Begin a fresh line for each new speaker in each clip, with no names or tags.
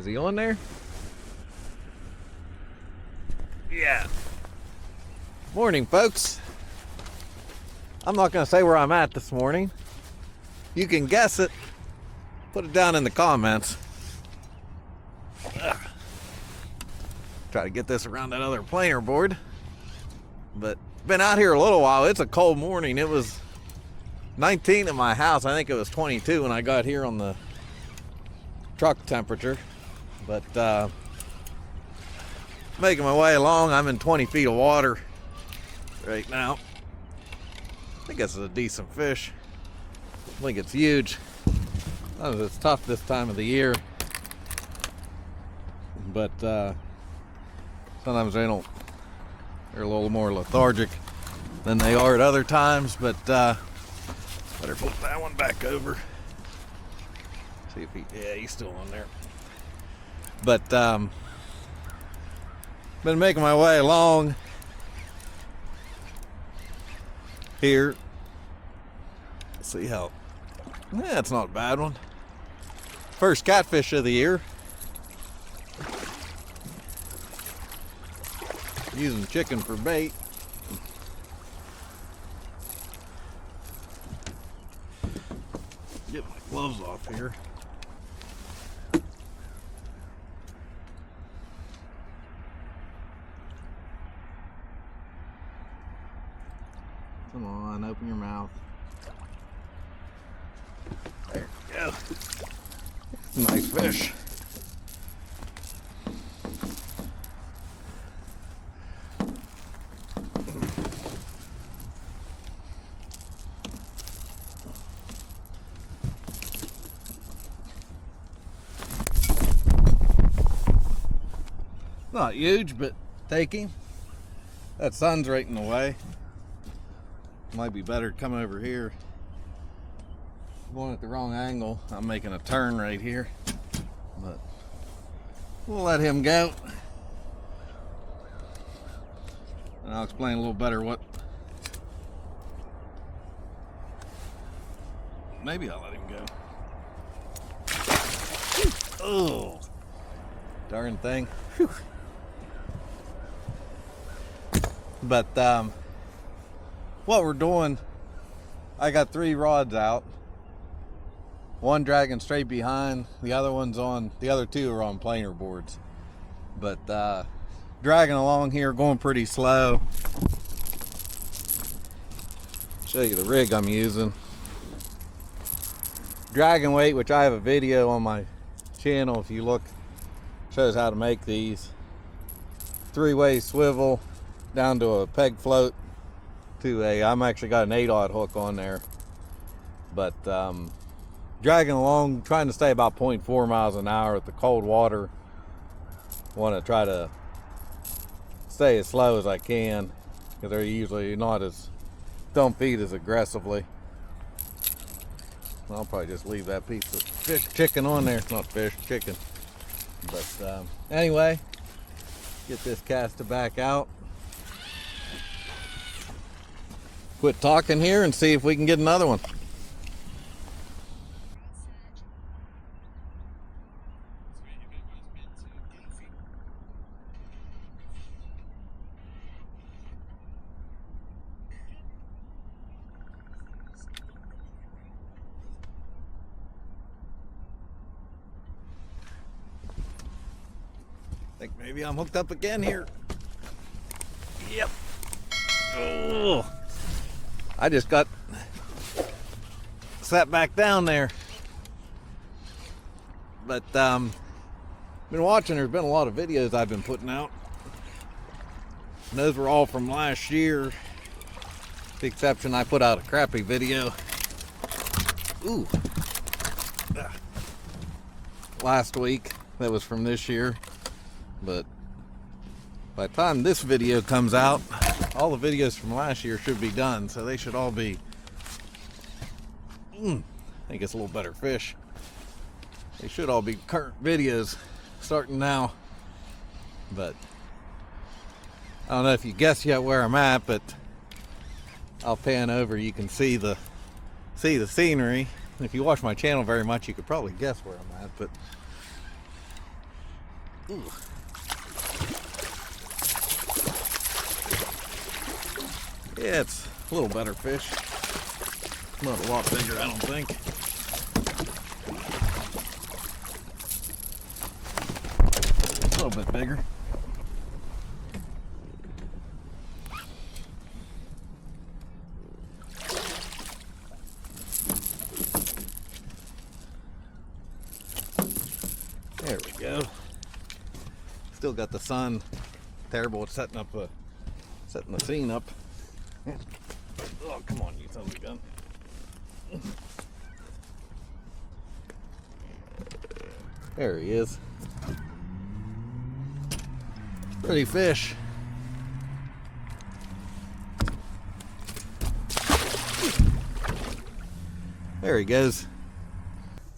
he on there? Yeah. Morning, folks. I'm not going to say where I'm at this morning. You can guess it. Put it down in the comments. Ugh. Try to get this around that other planer board. But been out here a little while. It's a cold morning. It was 19 at my house. I think it was 22 when I got here on the truck temperature. But making my way along. I'm in 20 feet of water right now. I think this is a decent fish. I think it's huge. It's tough this time of the year, but sometimes they're a little more lethargic than they are at other times. But better flip that one back over. See if he's still on there. But been making my way along here. Let's see how. Yeah, it's not a bad one. First catfish of the year. Using chicken for bait. Get my gloves off here. Come on, open your mouth. There you go. It's a nice fish. Not huge, but take him. That sun's right in the way. Might be better to come over here. Going at the wrong angle. I'm making a turn right here, but we'll let him go, and I'll explain a little better what. Maybe I'll let him go. Oh, darn thing. Whew. But what we're doing, I got 3 rods out. One dragging straight behind, the other 2 are on planer boards. But dragging along here, going pretty slow. Show you the rig I'm using. Dragon weight, which I have a video on my channel, if you look, shows how to make these. 3-way swivel down to a peg float to I'm actually got an 8-aught hook on there. But dragging along, trying to stay about 0.4 miles an hour with the cold water. Want to try to stay as slow as I can, because they're usually don't feed as aggressively. I'll probably just leave that piece of chicken on there. It's not fish, chicken. But anyway, get this caster back out. Quit talking here and see if we can get another one. I think maybe I'm hooked up again here. Yep. Oh, I just got sat back down there. But been watching, there's been a lot of videos I've been putting out. And those were all from last year. With the exception I put out a crappie video. Ooh. Last week. That was from this year. But by the time this video comes out, all the videos from last year should be done, so they should all be I think it's a little better fish. They should all be current videos starting now. But I don't know if you guessed yet where I'm at, but I'll pan over. You can see the scenery. If you watch my channel very much, you could probably guess where I'm at. But Ooh. Yeah, it's a little better fish. Not a lot bigger, I don't think. A little bit bigger. There we go. Still got the sun. Terrible at setting the scene up. Oh, come on, you son of a gun. There he is. Pretty fish. There he goes.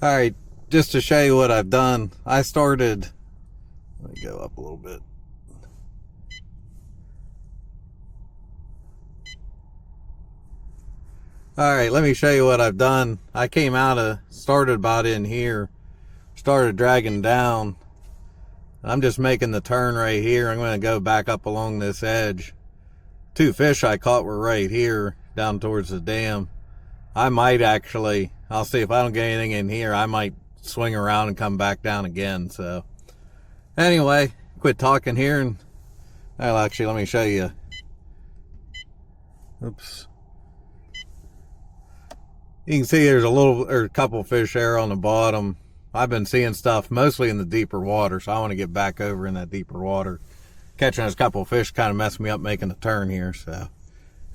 All right, just to show you what I've done, I started, let me go up a little bit. All right, let me show you what I've done. I came started about in here, started dragging down. I'm just making the turn right here. I'm going to go back up along this edge. Two fish I caught were right here down towards the dam. I might actually, I'll see if I don't get anything in here, I might swing around and come back down again. So anyway, quit talking here, and well, actually, let me show you. Oops. You can see there's a couple fish there on the bottom. I've been seeing stuff mostly in the deeper water, so I want to get back over in that deeper water. Catching those couple of fish kind of messed me up making the turn here. So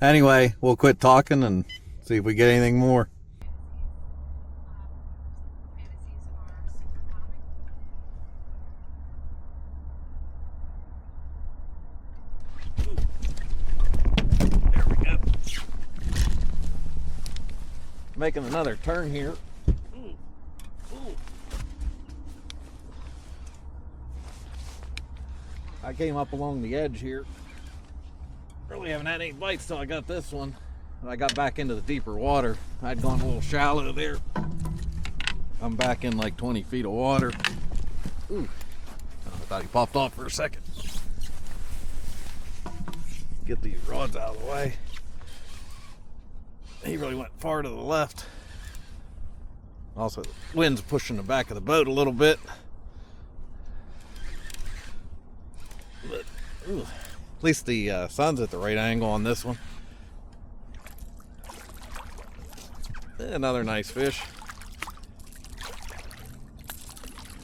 anyway, we'll quit talking and see if we get anything more. There we go. Making another turn here. I came up along the edge here. Really haven't had any bites till I got this one. And I got back into the deeper water. I'd gone a little shallow there. I'm back in like 20 feet of water. Ooh, I thought he popped off for a second. Get these rods out of the way. He really went far to the left. Also, the wind's pushing the back of the boat a little bit. But, ooh, at least the sun's at the right angle on this one. Another nice fish.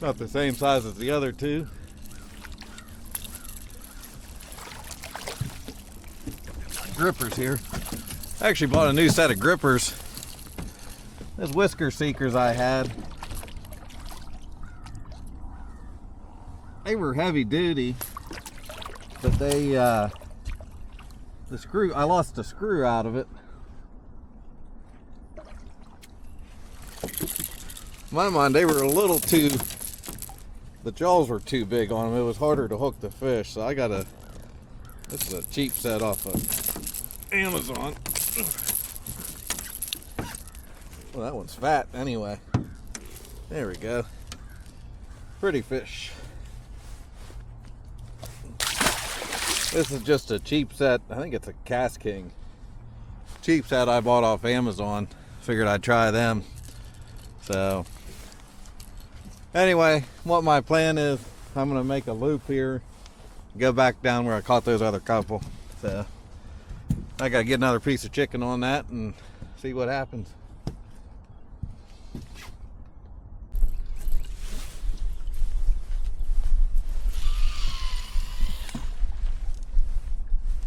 Not the same size as the other two. Grippers here. I actually bought a new set of grippers. Those whisker seekers I had, they were heavy duty, but they I lost the screw out of it. In my mind, they were a little too, the jaws were too big on them. It was harder to hook the fish, so I got this is a cheap set off of Amazon. Well, that one's fat anyway. There we go. Pretty fish. This is just a cheap set. I think it's a Cast King. Cheap set I bought off Amazon. Figured I'd try them. So, anyway, what my plan is, I'm going to make a loop here. Go back down where I caught those other couple. So, I got to get another piece of chicken on that and see what happens.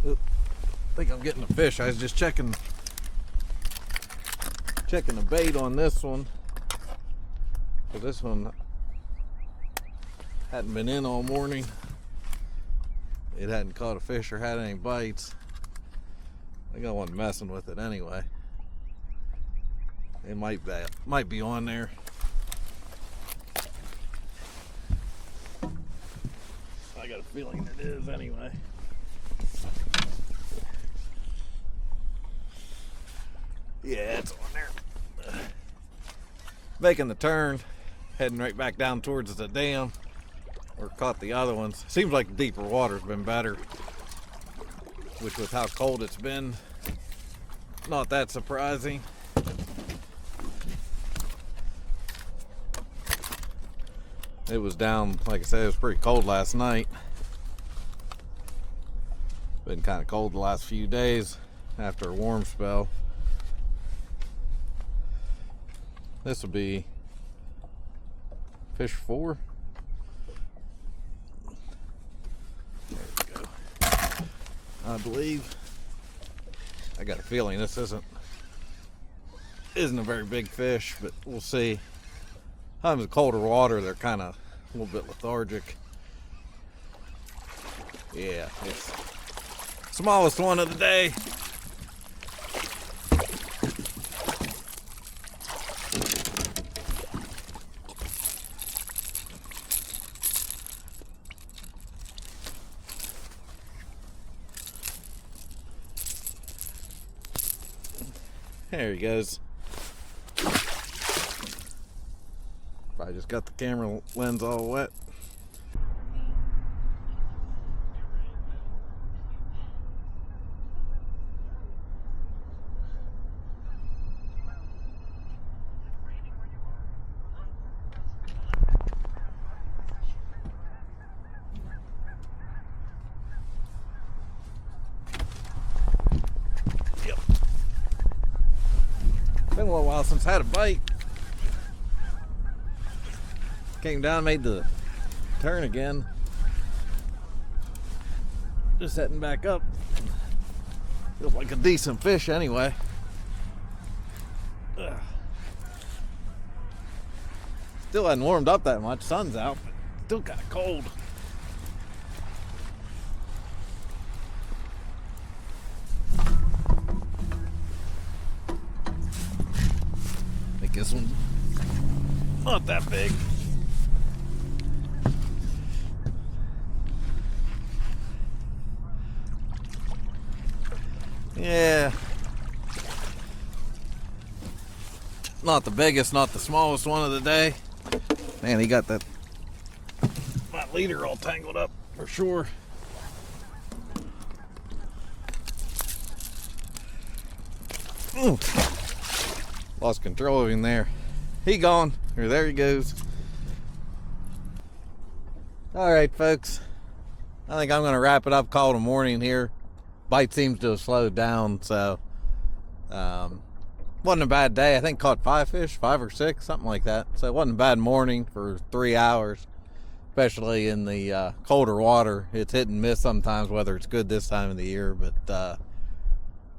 I think I'm getting a fish. I was just checking the bait on this one. But this one hadn't been in all morning. It hadn't caught a fish or had any bites. I think I wasn't messing with it anyway. It might be on there. I got a feeling it is anyway. Yeah, it's on there. Making the turn, heading right back down towards the dam. or caught the other ones. Seems like deeper water's been better, which with how cold it's been, not that surprising. It was down, like I said, it was pretty cold last night. Been kind of cold the last few days after a warm spell. This will be fish 4. There we go. I believe. I got a feeling this isn't a very big fish, but we'll see. Sometimes the colder water, they're kind of a little bit lethargic. Yeah, it's smallest one of the day. There he goes. I just got the camera lens all wet. Yep. Been a little while since I had a bite. Came down, made the turn again. Just heading back up. Feels like a decent fish anyway. Ugh. Still hadn't warmed up that much. Sun's out, but still kind of cold. I think this one's not that big. Yeah, not the biggest, not the smallest one of the day. Man, he got my leader all tangled up for sure. Ooh. Lost control of him there. He gone, or there he goes. All right, folks, I think I'm gonna wrap it up, call it a morning here. Bite seems to have slowed down, so wasn't a bad day. I think caught 5 fish, 5 or 6, something like that. So it wasn't a bad morning for 3 hours, especially in the colder water. It's hit and miss sometimes whether it's good this time of the year, but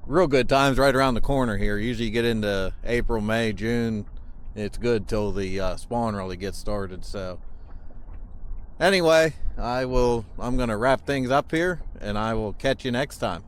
real good times right around the corner here. Usually you get into April, May, June, it's good till the spawn really gets started. So anyway, I'm gonna wrap things up here, and I will catch you next time.